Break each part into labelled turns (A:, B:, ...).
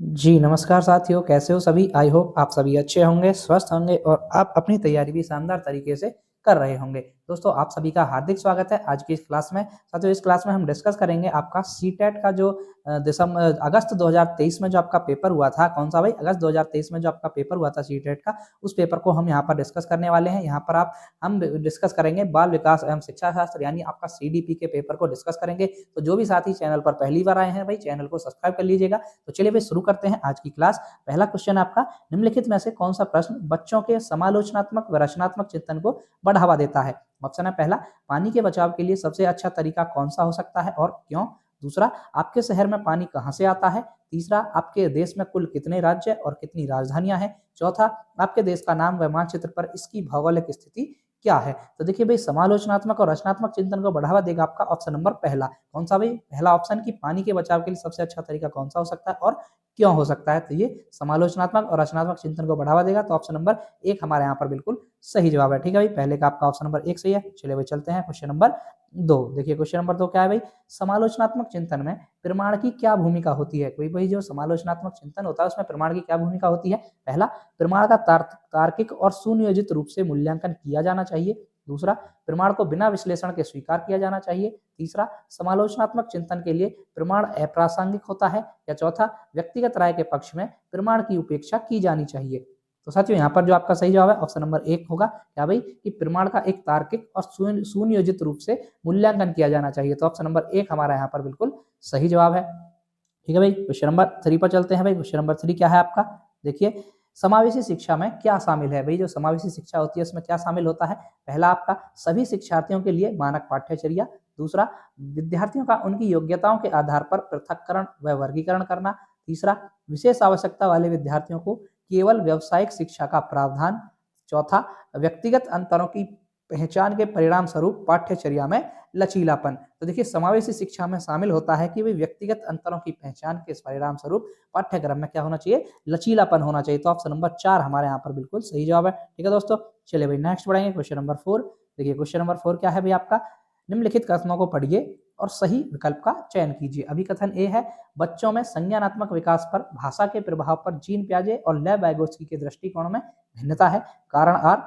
A: जी, नमस्कार साथियों, कैसे हो सभी? आई होप आप सभी अच्छे होंगे, स्वस्थ होंगे और आप अपनी तैयारी भी शानदार तरीके से कर रहे होंगे। दोस्तों, आप सभी का हार्दिक स्वागत है आज की इस क्लास में। साथियों, इस क्लास में हम डिस्कस करेंगे आपका सीटेट का जो अगस्त 2023 में जो आपका पेपर हुआ था, कौन-सा भाई? अगस्त 2023 में जो आपका पेपर हुआ था सीटेट का, उस पेपर को हम यहाँ पर डिस्कस करने वाले हैं। यहाँ पर हम डिस्कस करेंगे बाल विकास एवं शिक्षा शास्त्र यानी आपका सीडीपी के पेपर को डिस्कस करेंगे। तो जो भी साथी चैनल पर पहली बार आए हैं, भाई चैनल को सब्सक्राइब कर लीजिएगा। तो चलिए भाई शुरू करते हैं आज की क्लास। पहला क्वेश्चन आपका, निम्नलिखित में से कौन सा प्रश्न बच्चों के समालोचनात्मक व रचनात्मक चिंतन को बढ़ावा देता है? ऑप्शन है पहला, पानी के बचाव के लिए सबसे अच्छा तरीका कौन सा हो सकता है और क्यों? दूसरा, आपके शहर में पानी कहाँ से आता है? तीसरा, आपके देश में कुल कितने राज्य और कितनी राजधानियां हैं? चौथा, आपके देश का नाम व मानचित्र पर इसकी भौगोलिक स्थिति क्या है? तो देखिए भाई, समालोचनात्मक और रचनात्मक चिंतन को बढ़ावा देगा आपका ऑप्शन नंबर पहला। कौन सा भाई? पहला ऑप्शन की पानी के बचाव के लिए सबसे अच्छा तरीका कौन सा हो सकता है और क्यों हो सकता है? तो ये समालोचनात्मक और रचनात्मक चिंतन को बढ़ावा देगा। तो ऑप्शन नंबर एक हमारे यहाँ पर बिल्कुल सही जवाब है। ठीक है भाई, पहले का आपका ऑप्शन नंबर एक सही है। चलिए भाई चलते हैं क्वेश्चन नंबर दो। देखिए क्वेश्चन नंबर दो क्या है भाई? समालोचनात्मक चिंतन में प्रमाण की क्या भूमिका होती है? कोई भाई जो समालोचनात्मक चिंतन होता है उसमें प्रमाण की क्या भूमिका होती है? पहला, प्रमाण का तार्किक और सुनियोजित रूप से मूल्यांकन किया जाना चाहिए। दूसरा, प्रमाण को बिना विश्लेषण के स्वीकार किया जाना चाहिए। तीसरा, समालोचनात्मक चिंतन के लिए प्रमाण अप्रासंगिक होता है। या चौथा, व्यक्तिगत राय के पक्ष में प्रमाण की उपेक्षा की जानी चाहिए। तो साथियों, यहाँ पर जो आपका सही जवाब है ऑप्शन नंबर एक होगा। क्या भाई? कि प्रमाण का एक तार्किक और सुनियोजित रूप से मूल्यांकन किया जाना चाहिए। तो ऑप्शन नंबर एक हमारा यहाँ पर बिल्कुल सही जवाब है। ठीक है भाई, क्वेश्चन नंबर थ्री पर चलते हैं भाई। क्वेश्चन नंबर थ्री क्या है आपका? देखिए, समावेशी शिक्षा में क्या शामिल है? भाई जो समावेशी शिक्षा होती है उसमें क्या शामिल होता है? पहला, आपका सभी शिक्षार्थियों के लिए मानक पाठ्यचर्या। दूसरा, विद्यार्थियों का उनकी योग्यताओं के आधार पर पृथक्करण व वर्गीकरण करना। तीसरा, विशेष आवश्यकता वाले विद्यार्थियों को केवल व्यावसायिक शिक्षा का प्रावधान। चौथा, व्यक्तिगत अंतरों की पहचान के परिणाम स्वरूप पाठ्यचर्या में लचीलापन। तो देखिए, समावेशी शिक्षा में शामिल होता है कि वे व्यक्तिगत अंतरों की पहचान के परिणाम स्वरूप पाठ्यक्रम में क्या होना चाहिए? लचीलापन होना चाहिए। तो ऑप्शन नंबर चार हमारे यहाँ पर बिल्कुल सही जवाब है। ठीक है दोस्तों, चलिए भाई नेक्स्ट बढ़ेंगे क्वेश्चन नंबर फोर। देखिए क्वेश्चन नंबर फोर क्या है भाई आपका? निम्नलिखित कथनों को पढ़िए और सही विकल्प का चयन कीजिए। अभी कथन ए है, बच्चों में संज्ञानात्मक विकास पर भाषा के प्रभाव पर जीन पियाजे और लेव वाइगोत्स्की के दृष्टिकोण में भिन्नता है। कारण आर,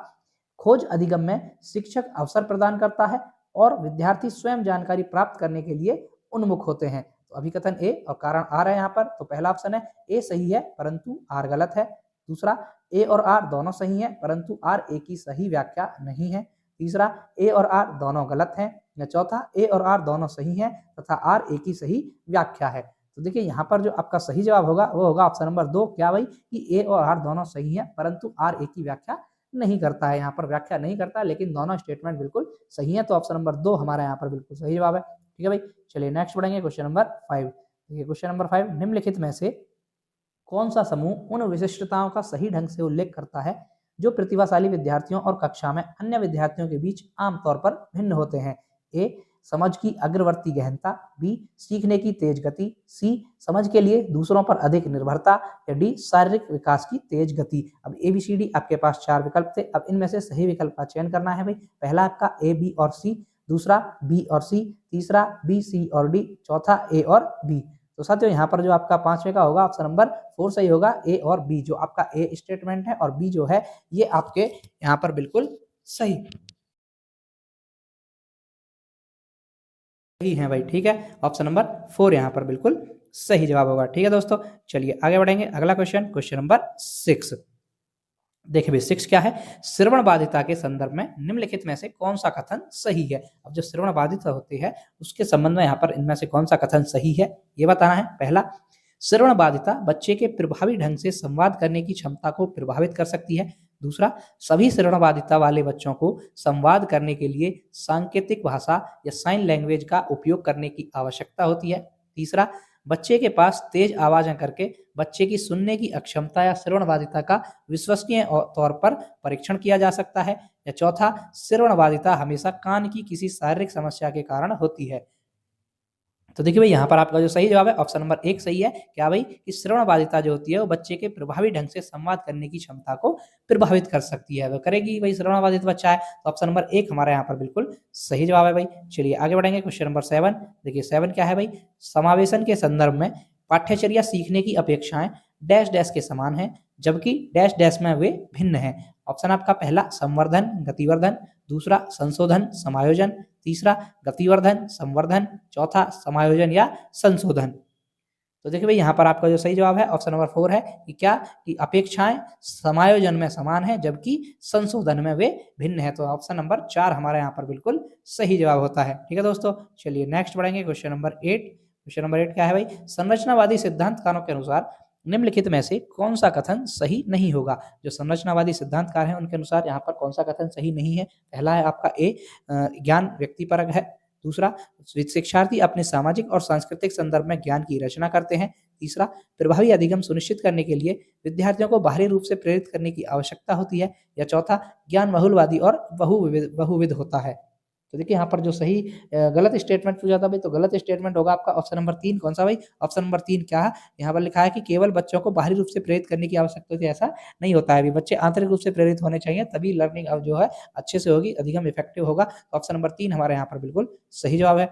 A: खोज अधिगम में शिक्षक अवसर प्रदान करता है और विद्यार्थी स्वयं जानकारी प्राप्त करने के लिए उन्मुख होते हैं। तो अभिकथन ए और कारण आर है यहाँ पर। तो पहला ऑप्शन है ए सही है परंतु आर गलत है। दूसरा, ए और आर दोनों सही है परंतु आर ए की सही व्याख्या नहीं है। तीसरा, ए और आर दोनों गलत हैं। या चौथा, ए और आर दोनों सही हैं तथा आर ए की सही व्याख्या है। तो देखिए यहाँ पर जो आपका सही जवाब होगा वो होगा ऑप्शन नंबर दो। क्या भाई? कि ए और आर दोनों सही है परंतु आर ए की व्याख्या नहीं करता है। यहाँ पर व्याख्या नहीं करता है, लेकिन दोनों स्टेटमेंट बिल्कुल सही है। तो ऑप्शन नंबर दो हमारा यहाँ पर बिल्कुल सही जवाब है। ठीक है भाई, चलिए नेक्स्ट बढ़ेंगे क्वेश्चन नंबर फाइव। देखिए क्वेश्चन नंबर फाइव, निम्नलिखित में से कौन सा समूह उन विशिष्टताओं का सही ढंग से उल्लेख करता है जो प्रतिभाशाली विद्यार्थियों और कक्षा में अन्य विद्यार्थियों के बीच आमतौर पर भिन्न होते हैं? ए, समझ की अग्रवर्ती गहनता। बी, सीखने की तेज गति। सी, समझ के लिए दूसरों पर अधिक निर्भरता। या डी, शारीरिक विकास की तेज गति। अब ए बी सी डी आपके पास चार विकल्प थे। अब इनमें से सही विकल्प का चयन करना है भाई। पहला आपका ए बी और सी, दूसरा बी और सी, तीसरा बी सी और डी, चौथा ए और बी। तो साथियों, यहाँ पर जो आपका पांचवे का होगा ऑप्शन नंबर फोर सही होगा। ए और बी जो आपका ए स्टेटमेंट है और बी जो है ये आपके यहाँ पर बिल्कुल सही सही है भाई। ठीक है, ऑप्शन नंबर फोर यहाँ पर बिल्कुल सही जवाब होगा। ठीक है दोस्तों, चलिए आगे बढ़ेंगे। अगला क्वेश्चन, क्वेश्चन नंबर सिक्स। देखिए भाई सिक्स क्या है? श्रवण बाधिता के संदर्भ में निम्नलिखित में से कौन सा कथन सही है? अब जो श्रवण बाधिता होती है उसके संबंध में यहाँ पर इनमें से कौन सा कथन सही है ये बताना है। पहला, श्रवण बाधिता बच्चे के प्रभावी ढंग से संवाद करने की क्षमता को प्रभावित कर सकती है। दूसरा, सभी श्रवण बाधिता वाले बच्चों को संवाद करने के लिए सांकेतिक भाषा या साइन लैंग्वेज का उपयोग करने की आवश्यकता होती है। तीसरा, बच्चे के पास तेज आवाजें करके बच्चे की सुनने की अक्षमता या श्रवण बाधिता का विश्वसनीय तौर पर परीक्षण किया जा सकता है। या चौथा, श्रवण बाधिता हमेशा कान की किसी शारीरिक समस्या के कारण होती है। तो देखिए भाई यहाँ पर आपका जो सही जवाब है ऑप्शन नंबर एक सही है। क्या भाई? कि श्रवण बाधिता जो होती है वो बच्चे के प्रभावी ढंग से संवाद करने की क्षमता को प्रभावित कर सकती है। वो करेगी भाई, श्रवण बाधित बच्चा है तो ऑप्शन नंबर एक हमारे यहाँ पर बिल्कुल सही जवाब है भाई। चलिए आगे बढ़ेंगे क्वेश्चन नंबर सेवन। देखिए सेवन क्या है भाई? समावेशन के संदर्भ में पाठ्यचर्या सीखने की अपेक्षाएं डैश डैश के समान हैं जबकि डैश डैश में वे भिन्न हैं। ऑप्शन आपका पहला संवर्धन गतिवर्धन, दूसरा संशोधन समायोजन, तीसरा गतिवर्धन संवर्धन, चौथा समायोजन या संशोधन। तो देखिए भाई यहाँ पर आपका जो सही जवाब है ऑप्शन नंबर 4 है कि क्या कि अपेक्षाएं समायोजन में समान है जबकि संशोधन में वे भिन्न है। तो ऑप्शन नंबर 4 हमारा यहाँ पर बिल्कुल सही जवाब होता है। ठीक है दोस्तों, चलिए नेक्स्ट बढ़ेंगे क्वेश्चन नंबर 8। क्वेश्चन नंबर 8 क्या है भाई, संरचनावादी सिद्धांतकारों के अनुसार निम्नलिखित में से कौन सा कथन सही नहीं होगा। जो संरचनावादी सिद्धांतकार हैं उनके अनुसार यहाँ पर कौन सा कथन सही नहीं है। पहला है आपका ए, ज्ञान व्यक्तिपरक है। दूसरा, शिक्षार्थी अपने सामाजिक और सांस्कृतिक संदर्भ में ज्ञान की रचना करते हैं। तीसरा, प्रभावी अधिगम सुनिश्चित करने के लिए विद्यार्थियों को बाहरी रूप से प्रेरित करने की आवश्यकता होती है। या चौथा, ज्ञान बहुलवादी और बहुविध होता है। तो देखिए यहाँ पर जो सही गलत स्टेटमेंट पूछा था भाई, तो गलत स्टेटमेंट होगा आपका ऑप्शन नंबर 3। कौन सा भाई, ऑप्शन नंबर 3 क्या है, यहाँ पर लिखा है कि केवल बच्चों को बाहरी रूप से प्रेरित करने की आवश्यकता होती है। ऐसा नहीं होता है, अभी बच्चे आंतरिक रूप से प्रेरित होने चाहिए, तभी लर्निंग अब जो है अच्छे से होगी, अधिगम इफेक्टिव होगा। तो ऑप्शन नंबर 3 हमारे यहाँ पर बिल्कुल सही जवाब है।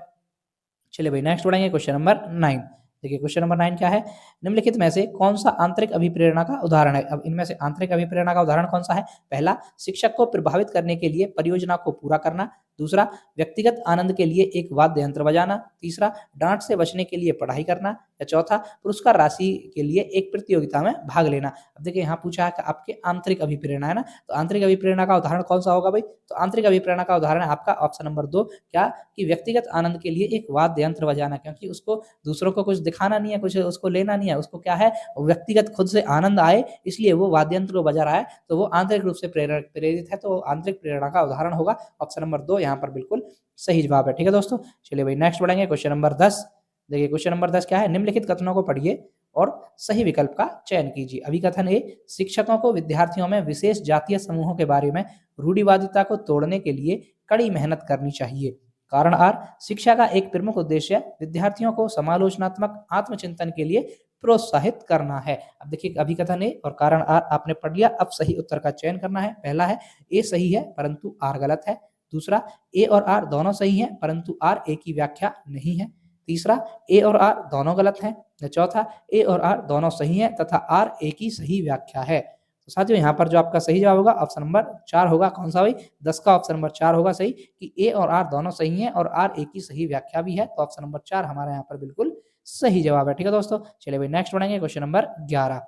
A: चलिए भाई नेक्स्ट बढ़ेंगे क्वेश्चन नंबर 9। देखिए क्वेश्चन नंबर 9 क्या है, निम्नलिखित में से कौन सा आंतरिक अभिप्रेरणा का उदाहरण है। अब इनमें से आंतरिक अभिप्रेरणा का उदाहरण कौन सा है। पहला, शिक्षक को प्रभावित करने के लिए परियोजना को पूरा करना। दूसरा, व्यक्तिगत आनंद के लिए एक वाद्य यंत्र बजाना। तीसरा, डांट से बचने के लिए पढ़ाई करना। या चौथा, पुरस्कार राशि के लिए एक प्रतियोगिता में भाग लेना। अब देखिए यहाँ पूछा है कि आपके आंतरिक अभिप्रेरणा है ना, तो आंतरिक अभिप्रेरणा का उदाहरण कौन सा होगा भाई, तो आंतरिक अभिप्रेरणा का उदाहरण है आपका ऑप्शन नंबर 2, क्या कि व्यक्तिगत आनंद के लिए एक वाद्य यंत्र बजाना, क्योंकि उसको दूसरों को कुछ दिखाना नहीं है, कुछ उसको लेना नहीं है, उसको क्या है व्यक्तिगत खुद से आनंद आए, इसलिए वो वाद्य यंत्र को बजा रहा है, तो वो आंतरिक रूप से प्रेरित है। तो आंतरिक प्रेरणा का उदाहरण होगा ऑप्शन नंबर 2 यहाँ पर बिल्कुल सही जवाब है। ठीक है दोस्तों, चलिए भाई नेक्स्ट बढ़ेंगे क्वेश्चन नंबर 10। देखिए क्वेश्चन नंबर 10 क्या है, निम्नलिखित कथनों को पढ़िए और सही विकल्प का चयन कीजिए। अभिकथन ए, शिक्षकों को विद्यार्थियों में विशेष जातीय समूहों के बारे में रूढ़िवादिता को तोड़ने के लिए कड़ी मेहनत करनी चाहिए। कारण आर, शिक्षा का एक प्रमुख उद्देश्य विद्यार्थियों को समालोचनात्मक आत्मचिंतन के लिए प्रोत्साहित करना है। अब देखिए अभिकथन ए और कारण आर आपने पढ़ लिया, अब सही उत्तर का चयन करना है। पहला है ए सही है परंतु आर गलत है। दूसरा, ए और आर दोनों सही हैं परंतु आर ए की व्याख्या नहीं है। तीसरा, ए और आर दोनों गलत हैं। चौथा, ए और आर दोनों सही हैं तथा आर ए की सही व्याख्या है। तो साथियों यहाँ पर जो आपका सही जवाब होगा ऑप्शन नंबर 4 होगा। कौन सा भाई, 10 का ऑप्शन नंबर 4 होगा सही, कि ए और आर दोनों सही हैं और आर ए की सही व्याख्या भी है। तो ऑप्शन नंबर 4 हमारे यहाँ पर बिल्कुल सही जवाब है। ठीक है दोस्तों, चलिए भाई नेक्स्ट बढ़ेंगे क्वेश्चन नंबर 11।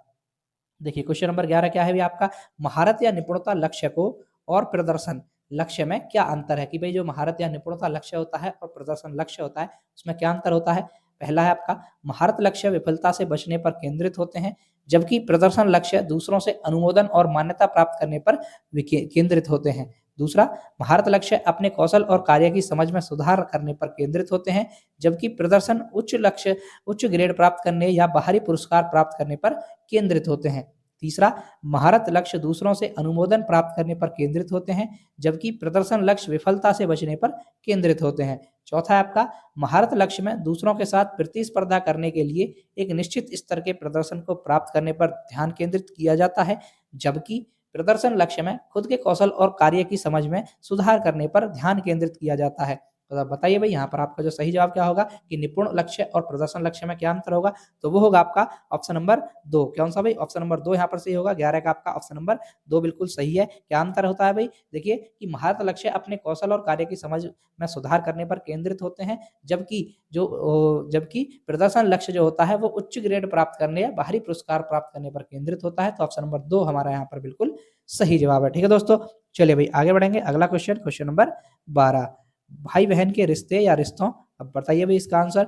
A: देखिए क्वेश्चन नंबर 11 क्या है भाई आपका, महारत या निपुणता लक्ष्य को और प्रदर्शन लक्ष्य में क्या अंतर है। कि भाई जो महारत या निपुणता लक्ष्य होता है और प्रदर्शन लक्ष्य होता है उसमें क्या अंतर होता है। पहला है आपका, महारत लक्ष्य विफलता से बचने पर केंद्रित होते हैं जबकि प्रदर्शन लक्ष्य दूसरों से अनुमोदन और मान्यता प्राप्त करने पर केंद्रित होते हैं। दूसरा, महारत लक्ष्य अपने कौशल और कार्य की समझ में सुधार करने पर केंद्रित होते हैं जबकि प्रदर्शन उच्च ग्रेड प्राप्त करने या बाहरी पुरस्कार प्राप्त करने पर केंद्रित होते हैं। तीसरा, महारत लक्ष्य दूसरों से अनुमोदन प्राप्त करने पर केंद्रित होते हैं जबकि प्रदर्शन लक्ष्य विफलता से बचने पर केंद्रित होते हैं। चौथा है आपका, महारत लक्ष्य में दूसरों के साथ प्रतिस्पर्धा करने के लिए एक निश्चित स्तर के प्रदर्शन को प्राप्त करने पर ध्यान केंद्रित किया जाता है जबकि प्रदर्शन लक्ष्य में खुद के कौशल और कार्य की समझ में सुधार करने पर ध्यान केंद्रित किया जाता है। तो आप बताइए भाई यहाँ पर आपका जो सही जवाब क्या होगा कि निपुण लक्ष्य और प्रदर्शन लक्ष्य में क्या अंतर होगा। तो वो होगा आपका ऑप्शन नंबर 2। कौन सा भाई, ऑप्शन नंबर 2 यहाँ पर सही होगा। 11 का आपका ऑप्शन नंबर 2 बिल्कुल सही है। क्या अंतर होता है भाई, देखिए कि महारत लक्ष्य अपने कौशल और कार्य की समझ में सुधार करने पर केंद्रित होते हैं जबकि प्रदर्शन लक्ष्य जो होता है वो उच्च ग्रेड प्राप्त करने या बाहरी पुरस्कार प्राप्त करने पर केंद्रित होता है। तो ऑप्शन नंबर 2 हमारा यहाँ पर बिल्कुल सही जवाब है। ठीक है दोस्तों, चलिए भाई आगे बढ़ेंगे। अगला क्वेश्चन, क्वेश्चन नंबर 12, भाई बहन के रिश्ते या रिश्तों। अब बताइए भाई इसका आंसर।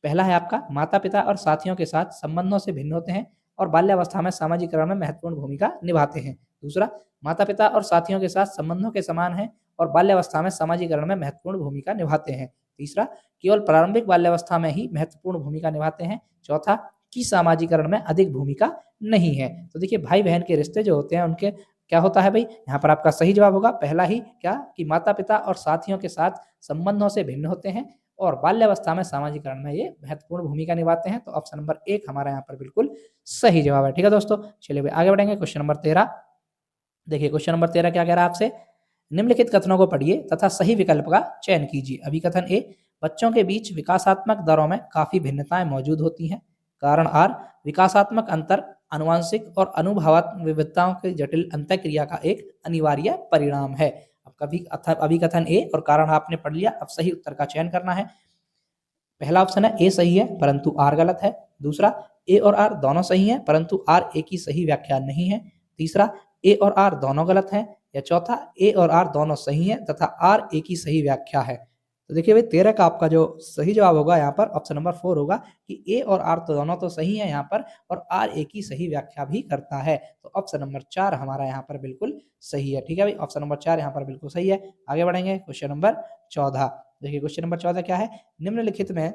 A: पहला है आपका, माता पिता और साथियों के साथ संबंधों से भिन्न होते हैं और बाल्यावस्था में सामाजिकरण में महत्वपूर्ण भूमिका निभाते हैं। दूसरा, माता पिता और साथियों के साथ संबंधों के समान हैं और बाल्यावस्था में सामाजिकरण में महत्वपूर्ण भूमिका निभाते हैं। तीसरा, केवल प्रारंभिक बाल्यावस्था में ही महत्वपूर्ण भूमिका निभाते हैं। चौथा, कि सामाजिकरण में अधिक भूमिका नहीं है। तो देखिए भाई बहन के रिश्ते जो होते हैं उनके क्या होता है भाई, यहाँ पर आपका सही जवाब होगा पहला ही, क्या कि माता पिता और साथियों के साथ संबंधों से भिन्न होते हैं और बाल्यावस्था में सामाजिकरण में ये महत्वपूर्ण भूमिका निभाते हैं। तो ऑप्शन नंबर 1 हमारा यहाँ पर बिल्कुल सही जवाब है। ठीक है दोस्तों, चलिए भाई आगे बढ़ेंगे क्वेश्चन नंबर 13। देखिए क्वेश्चन नंबर 13 क्या कह रहा है आपसे, निम्नलिखित कथनों को पढ़िए तथा सही विकल्प का चयन कीजिए। अभिकथन ए, बच्चों के बीच विकासात्मक दरों में काफी भिन्नताएं मौजूद होती हैं। कारण आर, विकासात्मक अंतर आनुवंशिक और अनुभवात्मक विविधताओं की जटिल अंतःक्रिया का एक अनिवार्य परिणाम है। अब कभी अभिकथन ए और कारण आपने पढ़ लिया, अब सही उत्तर का चयन करना है। पहला ऑप्शन है ए सही है परंतु आर गलत है। दूसरा, ए और आर दोनों सही हैं परंतु आर ए की सही व्याख्या नहीं है। तीसरा, ए और आर दोनों गलत हैं। या चौथा, ए और आर दोनों सही हैं तथा आर ए की सही व्याख्या है। तो देखिए भाई 13 का आपका जो सही जवाब होगा यहाँ पर ऑप्शन नंबर 4 होगा कि ए और आर तो दोनों तो सही है यहाँ पर और आर ए की सही व्याख्या भी करता है। तो ऑप्शन नंबर 4 हमारा यहाँ पर बिल्कुल सही है। ठीक है भाई, ऑप्शन नंबर 4 यहाँ पर बिल्कुल सही है। आगे बढ़ेंगे क्वेश्चन नंबर 14। देखिए क्वेश्चन नंबर 14 क्या है, निम्नलिखित में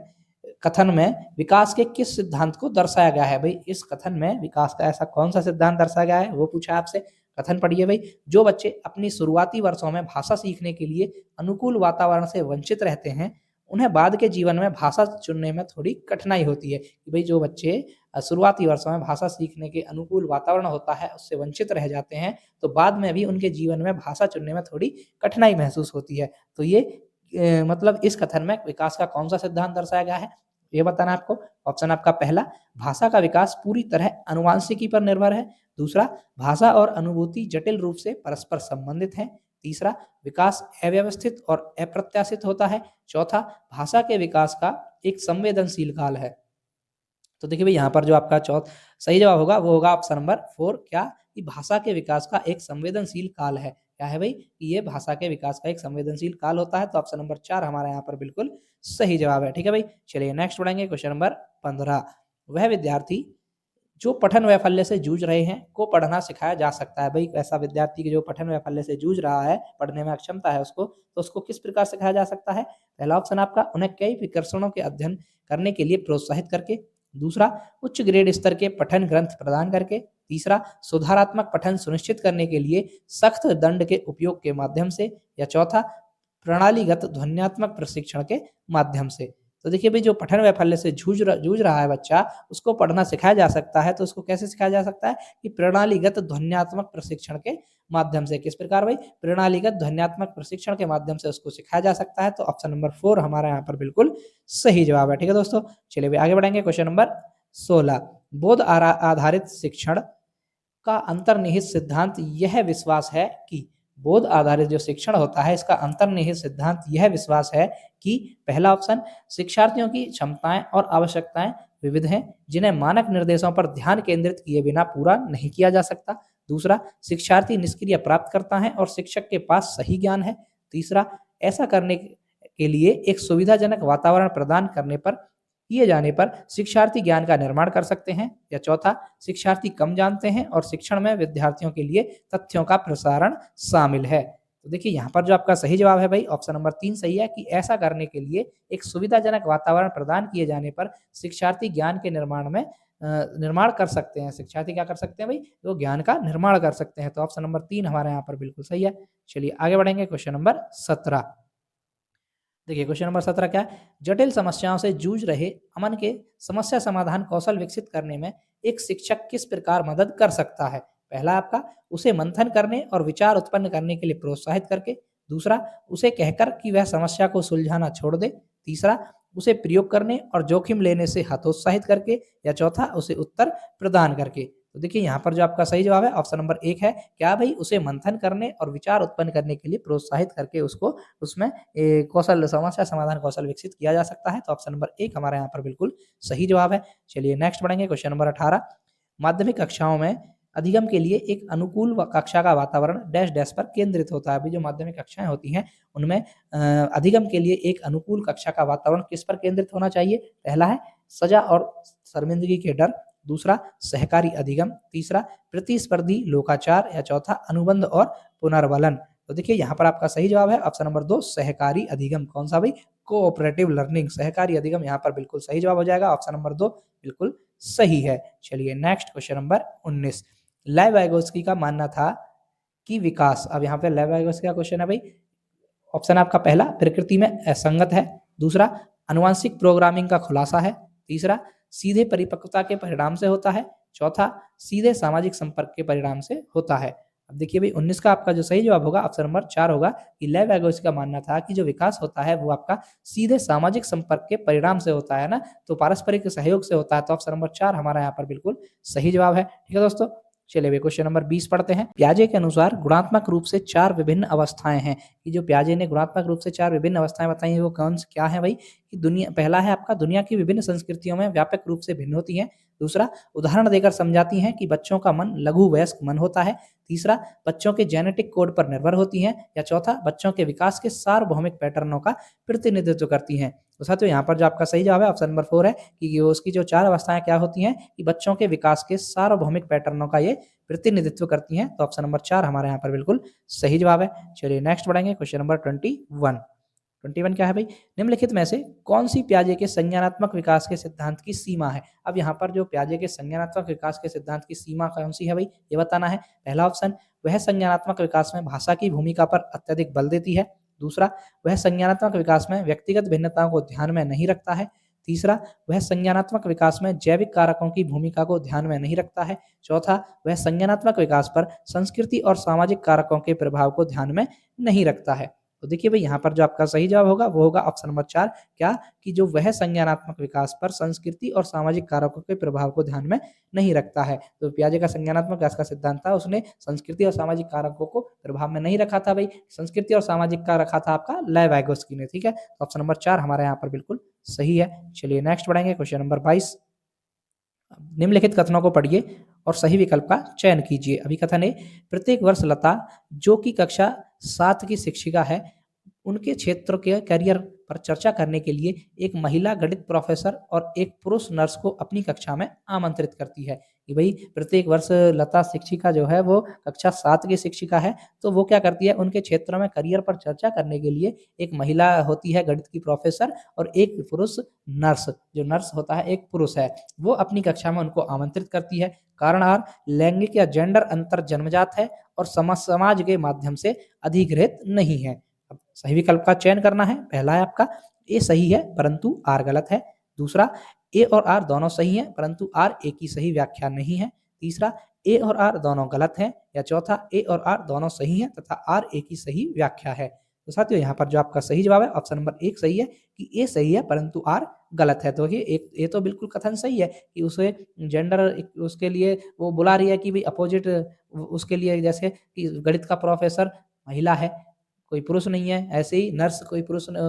A: कथन में विकास के किस सिद्धांत को दर्शाया गया है। भाई इस कथन में विकास का ऐसा कौन सा सिद्धांत दर्शाया गया है वो पूछा आपसे। कथन पढ़िए भाई, जो बच्चे अपनी शुरुआती वर्षों में भाषा सीखने के लिए अनुकूल वातावरण से वंचित रहते हैं उन्हें बाद के जीवन में भाषा चुनने में थोड़ी कठिनाई होती है। कि भाई जो बच्चे शुरुआती वर्षों में भाषा सीखने के अनुकूल वातावरण होता है उससे वंचित रह जाते हैं तो बाद में भी उनके जीवन में भाषा चुनने में थोड़ी कठिनाई महसूस होती है। तो ये मतलब इस कथन में विकास का कौन सा सिद्धांत दर्शाया गया है ये बताना आपको। ऑप्शन आपका पहला, भाषा का विकास पूरी तरह आनुवांशिकी पर निर्भर है। दूसरा, भाषा और अनुभूति जटिल रूप से परस्पर संबंधित हैं। तीसरा, विकास अव्यवस्थित और अप्रत्याशित होता है। चौथा, भाषा के विकास का एक संवेदनशील काल है। तो देखिए भाई यहाँ पर जो आपका सही जवाब होगा वो होगा ऑप्शन नंबर 4। क्या, कि भाषा के विकास का एक संवेदनशील काल है। क्या है भाई, कि ये भाषा के विकास का एक संवेदनशील काल होता है। तो ऑप्शन नंबर 4 हमारा यहाँ पर बिल्कुल सही जवाब है। ठीक है भाई, चलिए नेक्स्ट बढ़ेंगे क्वेश्चन नंबर 15। वह विद्यार्थी जो पठन वैफल्य से जूझ रहे हैं को पढ़ना सिखाया जा सकता है। भाई ऐसा विद्यार्थी की जो पठन वैफल्य से जूझ रहा है, पढ़ने में अक्षमता है उसको, तो उसको किस प्रकार सिखाया जा सकता है। पहला ऑप्शन आपका, उन्हें कई विकर्षणों के अध्ययन करने के लिए प्रोत्साहित करके। दूसरा, उच्च ग्रेड स्तर के पठन ग्रंथ प्रदान करके। तीसरा, सुधारात्मक पठन सुनिश्चित करने के लिए सख्त दंड के उपयोग के माध्यम से। या चौथा, प्रणालीगत ध्वन्यात्मक प्रशिक्षण के माध्यम से। तो देखिए भाई जो पठन वैफल्य से जूझ रहा है बच्चा, उसको पढ़ना सिखाया जा सकता है। तो उसको कैसे सिखाया जा सकता है, कि प्रणालीगत ध्वन्यात्मक प्रशिक्षण के माध्यम से। किस प्रकार भाई, प्रणालीगत ध्वन्यात्मक प्रशिक्षण के माध्यम से उसको सिखाया जा सकता है। तो ऑप्शन नंबर 4 हमारा यहाँ पर बिल्कुल सही जवाब है। ठीक है दोस्तों, चलिए भाई आगे बढ़ेंगे क्वेश्चन नंबर 16। बोध आधारित शिक्षण का अंतर्निहित सिद्धांत यह विश्वास है कि, बोध आधारित जो शिक्षण होता है इसका अंतर्निहित सिद्धांत यह विश्वास है कि, पहला ऑप्शन, शिक्षार्थियों की क्षमताएं और आवश्यकताएं विविध हैं जिन्हें मानक निर्देशों पर ध्यान केंद्रित किए बिना पूरा नहीं किया जा सकता। दूसरा, शिक्षार्थी निष्क्रिय प्राप्त करता है और शिक्षक के पास सही ज्ञान है। तीसरा, ऐसा करने के लिए एक सुविधाजनक वातावरण प्रदान किए जाने पर शिक्षार्थी ज्ञान का निर्माण कर सकते हैं। या चौथा, शिक्षार्थी कम जानते हैं और शिक्षण में विद्यार्थियों के लिए तथ्यों का प्रसारण शामिल है। तो देखिए यहाँ पर जो आपका सही जवाब है भाई ऑप्शन नंबर 3 सही है, कि ऐसा करने के लिए एक सुविधाजनक वातावरण प्रदान किए जाने पर शिक्षार्थी ज्ञान के निर्माण कर सकते हैं। शिक्षार्थी क्या कर सकते हैं भाई, वो ज्ञान का निर्माण कर सकते हैं। तो ऑप्शन नंबर 3 हमारे यहाँ पर बिल्कुल सही है। चलिए आगे बढ़ेंगे क्वेश्चन नंबर 17। देखिए क्वेश्चन नंबर 17 क्या है, जटिल समस्याओं से जूझ रहे अमन के समस्या समाधान कौशल विकसित करने में एक शिक्षक किस प्रकार मदद कर सकता है। पहला आपका, उसे मंथन करने और विचार उत्पन्न करने के लिए प्रोत्साहित करके। दूसरा, उसे कहकर कि वह समस्या को सुलझाना छोड़ दे। तीसरा, उसे प्रयोग करने और जोखिम लेने से हतोत्साहित करके। या चौथा, उसे उत्तर प्रदान करके। तो देखिए यहाँ पर जो आपका सही जवाब है ऑप्शन नंबर 1 है। क्या भाई, उसे मंथन करने और विचार उत्पन्न करने के लिए प्रोत्साहित करके उसको उसमें समस्या समाधान कौशल विकसित किया जा सकता है। तो ऑप्शन नंबर 1 हमारे यहाँ पर बिल्कुल सही जवाब है। चलिए नेक्स्ट बढ़ेंगे क्वेश्चन नंबर 18। माध्यमिक कक्षाओं में अधिगम के लिए एक अनुकूल कक्षा का वातावरण डैश डैश पर केंद्रित होता है। अभी जो माध्यमिक कक्षाएं होती हैं उनमें अधिगम के लिए एक अनुकूल कक्षा का वातावरण किस पर केंद्रित होना चाहिए। पहला है, सजा और शर्मिंदगी के डर। दूसरा, सहकारी अधिगम। तीसरा, प्रतिस्पर्धी लोकाचार। या चौथा, अनुबंध और पुनर्वलन। तो देखिए यहाँ पर आपका सही जवाब है ऑप्शन नंबर 2, सहकारी अधिगम। कौन सा भाई, कोऑपरेटिव लर्निंग, सहकारी अधिगम यहाँ पर बिल्कुल सही जवाब हो जाएगा। ऑप्शन नंबर 2 बिल्कुल सही है। चलिए नेक्स्ट क्वेश्चन नंबर 19। लेव वाइगोत्स्की का मानना था कि विकास, अब यहाँ पे लेव वाइगोत्स्की का क्वेश्चन है भाई। ऑप्शन आपका पहला, प्रकृति में असंगत है। दूसरा, आनुवंशिक प्रोग्रामिंग का खुलासा है। तीसरा, सीधे परिपक्वता के परिणाम से होता है। चौथा, सीधे सामाजिक संपर्क के परिणाम से होता है। अब देखिए भाई 19 का आपका जो सही जवाब होगा ऑप्शन नंबर 4 होगा कि लेव एगोस का मानना था कि जो विकास होता है वो आपका सीधे सामाजिक संपर्क के परिणाम से होता है ना, तो पारस्परिक सहयोग से होता है। तो ऑप्शन नंबर 4 हमारा यहाँ पर बिल्कुल सही जवाब है। ठीक है दोस्तों, चलिए भाई क्वेश्चन नंबर 20 पढ़ते हैं। पियाजे के अनुसार गुणात्मक रूप से 4 विभिन्न अवस्थाएं हैं। कि जो पियाजे ने गुणात्मक रूप से 4 विभिन्न अवस्थाएं बताई हैं वो कौन क्या है भाई? कि दुनिया पहला है आपका दुनिया की विभिन्न संस्कृतियों में व्यापक रूप से भिन्न होती हैं। दूसरा, उदाहरण देकर समझाती हैं कि बच्चों का मन लघु वयस्क मन होता है। तीसरा, बच्चों के जेनेटिक कोड पर निर्भर होती हैं। या चौथा, बच्चों के विकास के सार्वभौमिक पैटर्नों का प्रतिनिधित्व करती हैं। तो साथियों यहाँ पर जो आपका सही जवाब है ऑप्शन नंबर 4 है कि उसकी जो 4 अवस्थाएं क्या होती हैं कि बच्चों के विकास के सार्वभौमिक पैटर्नों का ये प्रतिनिधित्व करती हैं। तो ऑप्शन नंबर 4 हमारे यहाँ पर बिल्कुल सही जवाब है। चलिए नेक्स्ट बढ़ेंगे क्वेश्चन नंबर 21 क्या है भाई? निम्नलिखित में से कौन सी पियाजे के संज्ञानात्मक विकास के सिद्धांत की सीमा है? अब यहाँ पर जो पियाजे के संज्ञानात्मक विकास के सिद्धांत की सीमा कौन सी है भाई, ये बताना है। पहला ऑप्शन, वह संज्ञानात्मक विकास में भाषा की भूमिका पर अत्यधिक बल देती है। दूसरा, वह संज्ञानात्मक विकास में व्यक्तिगत भिन्नताओं को ध्यान में नहीं रखता है। तीसरा, वह संज्ञानात्मक विकास में जैविक कारकों की भूमिका को ध्यान में नहीं रखता है। चौथा, वह संज्ञानात्मक विकास पर संस्कृति और सामाजिक कारकों के प्रभाव को ध्यान में नहीं रखता है। तो देखिए भाई यहाँ पर जो आपका सही जवाब होगा वो होगा ऑप्शन नंबर 4, क्या कि जो वह संज्ञानात्मक विकास पर संस्कृति और सामाजिक कारकों के प्रभाव को ध्यान में नहीं रखता है। तो पियाजे का संज्ञानात्मक विकास का सिद्धांत था, उसने संस्कृति और सामाजिक कारकों को प्रभाव में नहीं रखा था भाई। संस्कृति और सामाजिक का रखा था आपका लेव एगोस्की ने। ठीक है, तो ऑप्शन नंबर 4 हमारे यहाँ पर बिल्कुल सही है। चलिए नेक्स्ट बढ़ेंगे क्वेश्चन नंबर 22। निम्नलिखित कथनों को पढ़िए और सही विकल्प का चयन कीजिए। अभी कथन है, प्रत्येक वर्ष लता जो कि कक्षा 7 की शिक्षिका है, उनके क्षेत्र के करियर पर चर्चा करने के लिए एक महिला गणित प्रोफेसर और एक पुरुष नर्स को अपनी कक्षा में आमंत्रित करती है। कि भाई प्रत्येक वर्ष लता शिक्षिका जो है वो कक्षा 7 की शिक्षिका है, तो वो क्या करती है, उनके क्षेत्र में करियर पर चर्चा करने के लिए एक महिला होती है गणित की प्रोफेसर और एक पुरुष नर्स, जो नर्स होता है एक पुरुष है, वो अपनी कक्षा में उनको आमंत्रित करती है। कारण आर, लैंगिक या जेंडर अंतर जन्मजात है और समाज के माध्यम से अधिग्रहित नहीं है। अब सही विकल्प का चयन करना है। पहला है आपका ए सही है परंतु आर गलत है। दूसरा, ए और आर दोनों सही हैं परंतु आर ए की सही व्याख्या नहीं है। तीसरा, ए और आर दोनों गलत हैं। या चौथा, ए और आर दोनों सही हैं तथा आर ए की सही व्याख्या है। तो साथियों यहाँ पर जो आपका सही जवाब है ऑप्शन नंबर 1 सही है कि ए सही है परंतु आर गलत है। तो ये ए तो बिल्कुल कथन सही है कि उसे जेंडर उसके लिए वो बुला रही है कि भाई अपोजिट उसके लिए, जैसे कि गणित का प्रोफेसर महिला है, कोई पुरुष नहीं है, ऐसे ही नर्स कोई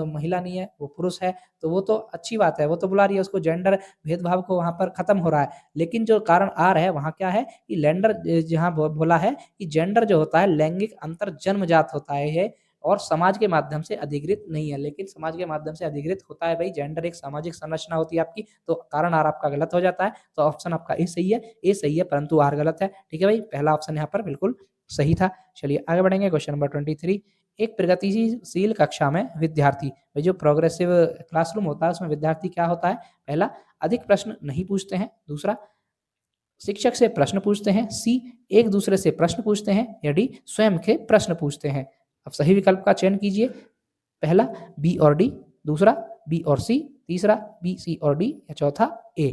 A: महिला नहीं है, वो पुरुष है, तो वो तो अच्छी बात है, वो तो बुला रही है उसको, जेंडर भेदभाव को वहाँ पर खत्म हो रहा है। लेकिन जो कारण आ रहा है वहाँ क्या है कि लेंडर जहाँ बोला है कि जेंडर जो होता है लैंगिक अंतर जन्मजात होता है ये, और समाज के माध्यम से अधिकृत नहीं है। लेकिन समाज के माध्यम से अधिकृत होता है भाई, जेंडर एक सामाजिक संरचना होती है आपकी, तो कारण आर आपका गलत हो जाता है। तो ऑप्शन आपका ए सही है, ए सही है परंतु आर गलत है। ठीक है भाई, पहला ऑप्शन यहाँ पर बिल्कुल सही था। चलिए आगे बढ़ेंगे क्वेश्चन नंबर 23। एक प्रगतिशील कक्षा में विद्यार्थी, जो प्रोग्रेसिव क्लासरूम होता है उसमें विद्यार्थी क्या होता है? पहला, अधिक प्रश्न नहीं पूछते हैं। दूसरा, शिक्षक से प्रश्न पूछते हैं। सी, एक दूसरे से प्रश्न पूछते हैं। या डी, स्वयं के प्रश्न पूछते हैं। अब सही विकल्प का चयन कीजिए। पहला बी और डी, दूसरा बी और सी, तीसरा बी सी और डी, या चौथा ए।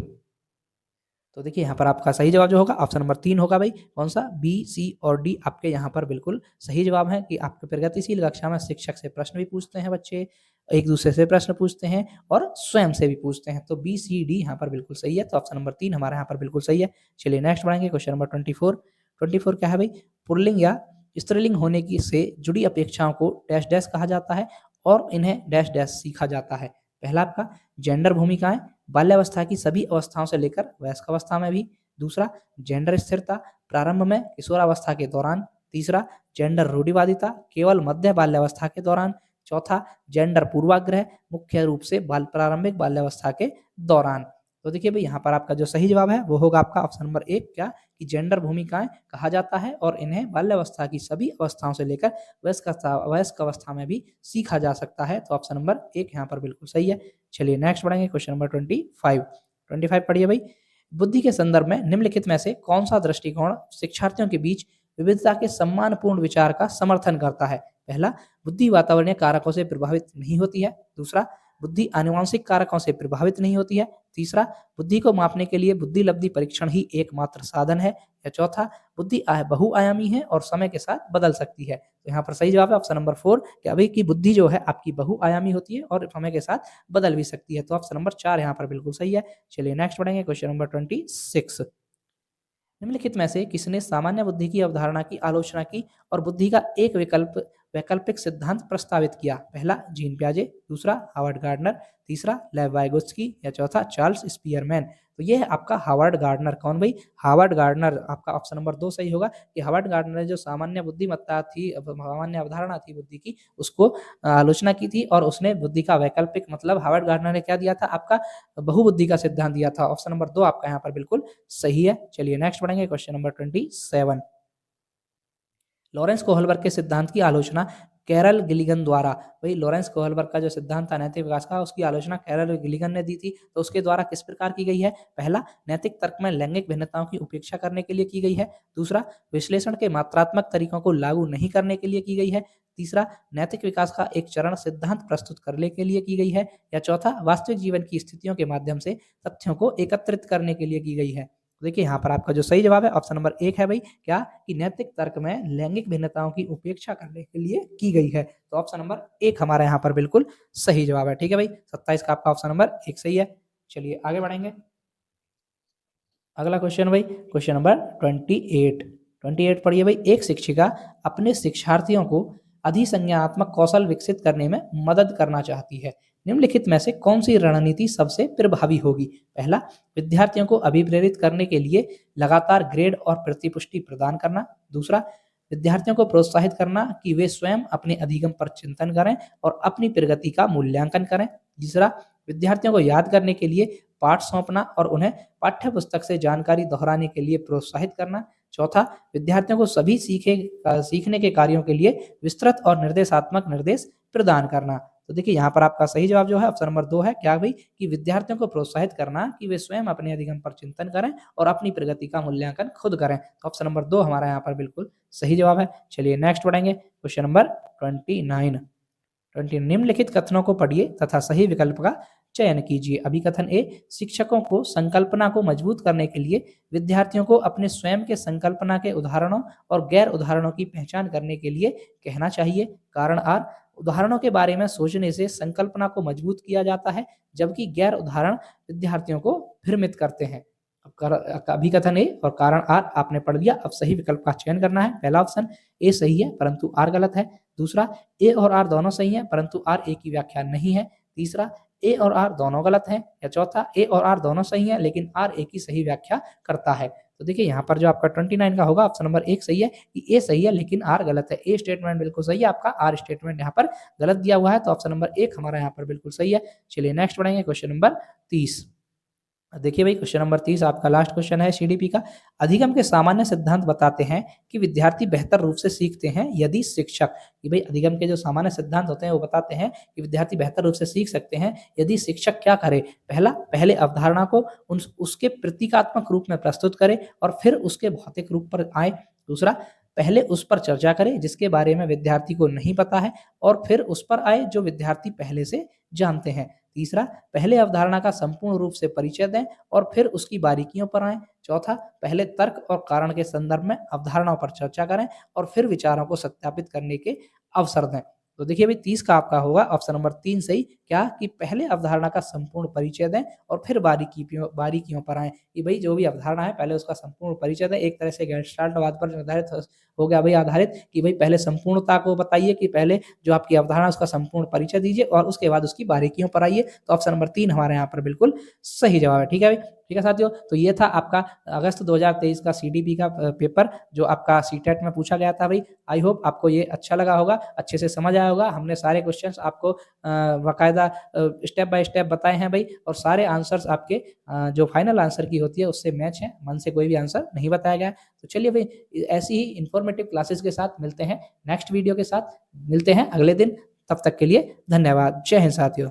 A: तो देखिए यहाँ पर आपका सही जवाब जो होगा ऑप्शन नंबर 3 होगा भाई। कौन सा? बी, सी और डी आपके यहाँ पर बिल्कुल सही जवाब है कि आपके प्रगतिशील कक्षा में शिक्षक से प्रश्न भी पूछते हैं बच्चे, एक दूसरे से प्रश्न पूछते हैं और स्वयं से भी पूछते हैं। तो बी सी डी यहाँ पर बिल्कुल सही है। तो ऑप्शन नंबर 3 हमारे यहाँ पर बिल्कुल सही है। चलिए नेक्स्ट बढ़ेंगे क्वेश्चन नंबर 24 क्या है भाई? पुल्लिंग या स्त्रीलिंग होने की से जुड़ी अपेक्षाओं को डैश डैश कहा जाता है और इन्हें डैश डैश सीखा जाता है। पहला आपका जेंडर भूमिकाएं, बाल्यावस्था की सभी अवस्थाओं से लेकर वयस्क अवस्था में भी। दूसरा, जेंडर स्थिरता, प्रारंभ में किशोरावस्था के दौरान। तीसरा, जेंडर रूढ़िवादिता, केवल मध्य बाल्यावस्था के दौरान। चौथा, जेंडर पूर्वाग्रह, मुख्य रूप से प्रारंभिक बाल्यावस्था के दौरान। तो देखिए भाई यहाँ पर आपका जो सही जवाब है वो होगा आपका ऑप्शन नंबर 1, क्या कि जेंडर भूमिकाएं कहा जाता है और इन्हें बाल्यावस्था की सभी अवस्थाओं से लेकर वयस्क अवस्था में भी सीखा जा सकता है। तो ऑप्शन नंबर 1 यहाँ पर बिल्कुल सही है। चलिए नेक्स्ट बढ़ेंगे क्वेश्चन नंबर 25 पढ़िए भाई। बुद्धि के संदर्भ में निम्नलिखित में से कौन सा दृष्टिकोण शिक्षार्थियों के बीच विविधता के सम्मानपूर्ण विचार का समर्थन करता है? पहला, बुद्धि वातावरणीय कारकों से प्रभावित नहीं होती है। दूसरा, बुद्धि आनुवंशिक कारकों से प्रभावित नहीं होती है। तीसरा, बुद्धि को मापने के लिए बुद्धि लब्धि परीक्षण ही एकमात्र साधन है। या चौथा, बुद्धि बहुआयामी है और समय के साथ बदल सकती है। तो यहाँ पर सही जवाब है ऑप्शन नंबर 4 कि अभी की बुद्धि जो है आपकी बहुआयामी होती है और समय के साथ बदल भी सकती है। तो ऑप्शन नंबर 4 यहाँ पर बिल्कुल सही है। चलिए नेक्स्ट बढ़ेंगे, क्वेश्चन नंबर 26। निम्नलिखित में से किसने सामान्य बुद्धि की अवधारणा की आलोचना की और बुद्धि का एक वैकल्पिक सिद्धांत प्रस्तावित किया? पहला, जीन पियाजे, दूसरा, हावर्ड गार्डनर, तीसरा, लेव वाइगोत्स्की, या चौथा, चार्ल्स स्पीयरमैन। तो ये है आपका हावर्ड गार्डनर। कौन भाई? Howard Gardner. आपका ऑप्शन नंबर 2 सही होगा कि हावर्ड गार्डनर ने जो सामान्य बुद्धिमत्ता थी, सामान्य अवधारणा थी बुद्धि की, उसको आलोचना की थी और उसने बुद्धि का वैकल्पिक मतलब हावर्ड गार्डनर ने क्या दिया था? आपका बहुबुद्धि का सिद्धांत दिया था। ऑप्शन नंबर 2 आपका यहाँ पर बिल्कुल सही है। चलिए नेक्स्ट बढ़ेंगे, क्वेश्चन नंबर 27। लॉरेंस कोहलबर्ग के सिद्धांत की आलोचना कैरल गिलिगन द्वारा, भाई लॉरेंस कोहलबर्ग का जो सिद्धांत था नैतिक विकास का, उसकी आलोचना कैरल गिलिगन ने दी थी। तो उसके द्वारा किस प्रकार की गई है? पहला, नैतिक तर्क में लैंगिक भिन्नताओं की उपेक्षा करने के लिए की गई है। दूसरा, विश्लेषण के मात्रात्मक तरीकों को लागू नहीं करने के लिए की गई है। तीसरा, नैतिक विकास का एक चरण सिद्धांत प्रस्तुत करने के लिए की गई है। या चौथा, वास्तविक जीवन की स्थितियों के माध्यम से तथ्यों को एकत्रित करने के लिए की गई है। देखिए यहाँ पर आपका जो सही जवाब है ऑप्शन नंबर 1 है भाई, क्या कि नैतिक तर्क में लैंगिक भिन्नताओं की उपेक्षा करने के लिए की गई है। तो ऑप्शन नंबर 1 हमारा यहाँ पर बिल्कुल सही जवाब है। ठीक है भाई, 27 का आपका ऑप्शन नंबर 1 सही है। चलिए आगे बढ़ेंगे। अगला क्वेश्चन भाई, क्वेश्चन नंबर 28 पढ़िए भाई। एक शिक्षिका अपने शिक्षार्थियों को अधिसंज्ञानात्मक कौशल विकसित करने में मदद करना चाहती है। निम्नलिखित में से कौन सी रणनीति सबसे प्रभावी होगी? पहला, विद्यार्थियों को अभिप्रेरित करने के लिए लगातार ग्रेड और प्रतिपुष्टि प्रदान करना। दूसरा, विद्यार्थियों को प्रोत्साहित करना कि वे स्वयं अपने अधिगम पर चिंतन करें और अपनी प्रगति का मूल्यांकन करें। तीसरा, विद्यार्थियों को याद करने के लिए पाठ सौंपना और उन्हें पाठ्य पुस्तक से जानकारी दोहराने के लिए प्रोत्साहित करना। चौथा, विद्यार्थियों को सभी सीखने के कार्यों के लिए विस्तृत और निर्देशात्मक निर्देश प्रदान करना। तो देखिए यहाँ पर आपका सही जवाब जो है ऑप्शन नंबर 2 है, क्या भाई कि विद्यार्थियों को प्रोत्साहित करना कि वे स्वयं अपने अधिगम पर चिंतन करें और अपनी प्रगति का मूल्यांकन खुद करें। तो ऑप्शन नंबर 2 हमारा यहाँ पर बिल्कुल सही जवाब है। चलिए नेक्स्ट बढ़ेंगे, क्वेश्चन नंबर 29। निम्नलिखित कथनों को पढ़िए तथा सही विकल्प का चयन कीजिए। अभिकथन ए, शिक्षकों को संकल्पना को मजबूत करने के लिए विद्यार्थियों को अपने स्वयं के संकल्पना के उदाहरणों और गैर उदाहरणों की पहचान करने के लिए कहना चाहिए। कारण आर, उदाहरणों के बारे में सोचने से संकल्पना को मजबूत किया जाता है, जबकि गैर उदाहरण विद्यार्थियों को भ्रमित करते हैं। अभिकथन ए और कारण आर आपने पढ़ लिया। अब सही विकल्प का चयन करना है। पहला ऑप्शन ए सही है परंतु आर गलत है। दूसरा, ए और आर दोनों सही हैं परंतु आर ए की व्याख्या नहीं है। तीसरा, ए और आर दोनों गलत हैं। या चौथा, ए और आर दोनों सही हैं लेकिन आर ए की सही व्याख्या करता है। तो देखिए यहाँ पर जो आपका 29 का होगा ऑप्शन नंबर 1 सही है कि ए सही है लेकिन आर गलत है। ए स्टेटमेंट बिल्कुल सही है आपका, आर स्टेटमेंट यहाँ पर गलत दिया हुआ है। तो ऑप्शन नंबर 1 हमारा यहाँ पर बिल्कुल सही है। चलिए नेक्स्ट बढ़ेंगे, क्वेश्चन नंबर 30। देखिए भाई क्वेश्चन नंबर 30 आपका लास्ट क्वेश्चन है सीडीपी का। अधिगम के सामान्य सिद्धांत बताते हैं कि विद्यार्थी बेहतर रूप से सीखते हैं यदि शिक्षक, कि भाई अधिगम के जो सामान्य सिद्धांत होते हैं वो बताते हैं कि विद्यार्थी बेहतर रूप से सीख सकते हैं यदि शिक्षक क्या करे? पहला, पहले अवधारणा को उसके प्रतीकात्मक रूप में प्रस्तुत करे और फिर उसके भौतिक रूप पर आए। दूसरा, पहले उस पर चर्चा करे जिसके बारे में विद्यार्थी को नहीं पता है और फिर उस पर आए जो विद्यार्थी पहले से जानते हैं। तीसरा, पहले अवधारणा का संपूर्ण रूप से परिचय दें और फिर उसकी बारीकियों पर आएं। चौथा, पहले तर्क और कारण के संदर्भ में अवधारणाओं पर चर्चा करें और फिर विचारों को सत्यापित करने के अवसर दें। तो देखिए भाई 30 का आपका होगा ऑप्शन नंबर 3 सही, क्या कि पहले अवधारणा का संपूर्ण परिचय दें और फिर बारीकियों पर आए। कि भाई जो भी अवधारणा है पहले उसका संपूर्ण परिचय दें, एक तरह से गेस्टाल्टवाद पर निर्धारित हो गया भाई आधारित, कि भाई पहले संपूर्णता को बताइए कि पहले जो आपकी अवधारणा उसका संपूर्ण परिचय दीजिए और उसके बाद उसकी बारीकियों पर आइए। तो ऑप्शन नंबर 3 हमारे यहाँ पर बिल्कुल सही जवाब है। ठीक है भाई, ठीक है साथियों, तो ये था आपका अगस्त 2023 का सीडीपी का पेपर जो आपका सीटेट में पूछा गया था भाई। आई होप आपको ये अच्छा लगा होगा, अच्छे से समझ आया होगा। हमने सारे क्वेश्चंस आपको बाकायदा स्टेप बाय स्टेप बताए हैं भाई, और सारे आंसर्स आपके जो फाइनल आंसर की होती है उससे मैच है, मन से कोई भी आंसर नहीं बताया गया। तो चलिए भाई ऐसी ही इंफॉर्मेटिव क्लासेस के साथ मिलते हैं, नेक्स्ट वीडियो के साथ मिलते हैं अगले दिन। तब तक के लिए धन्यवाद। जय हिंद साथियों।